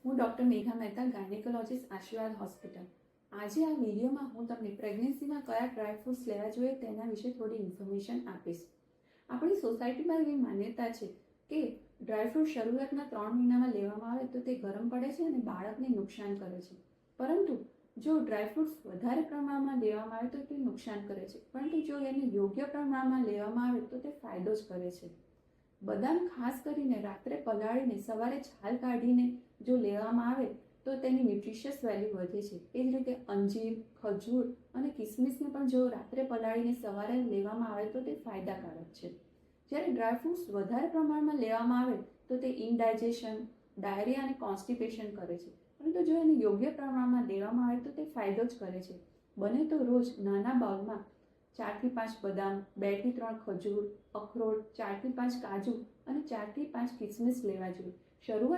હું ડૉક્ટર મેઘા મહેતા, ગાયનેકોલોજીસ્ટ, આશીર્વાદ હોસ્પિટલ. આજે આ વિડીયોમાં હું તમને પ્રેગ્નન્સીમાં કયા ડ્રાયફ્રૂટ્સ લેવા જોઈએ તેના વિશે થોડી ઇન્ફોર્મેશન આપીશ. આપણી સોસાયટીમાં એવી માન્યતા છે કે ડ્રાયફ્રૂટ શરૂઆતના 3 મહિનામાં લેવામાં આવે તો તે ગરમ પડે છે અને બાળકને નુકસાન કરે છે. પરંતુ જો ડ્રાયફ્રૂટ્સ વધારે પ્રમાણમાં લેવામાં આવે તો તે નુકસાન કરે છે, પરંતુ જો એને યોગ્ય પ્રમાણમાં લેવામાં આવે તો તે ફાયદો જ કરે છે. બદામ ખાસ કરીને રાત્રે પલાળીને સવારે છાલ કાઢીને જો લેવામાં આવે તો તેની ન્યુટ્રિશિયસ વેલ્યુ વધે છે. એ જ રીતે અંજીર, ખજૂર અને કિસમિસને પણ જો રાત્રે પલાળીને સવારે લેવામાં આવે તો તે ફાયદાકારક છે. જ્યારે ડ્રાયફ્રૂટ્સ વધારે પ્રમાણમાં લેવામાં આવે તો તે ઇનડાયજેશન, ડાયરિયા અને કોન્સ્ટિપેશન કરે છે, પરંતુ જો એને યોગ્ય પ્રમાણમાં લેવામાં આવે તો તે ફાયદો જ કરે છે. બને તો રોજ નાના બાઉલમાં 4 થી 5 બદામ, 2 થી 3 ખજૂર, અખરોટ, 4 થી 5 કાજુ અને 4 થી 5 કિસમિસ લેવા જોઈએ. શરૂઆત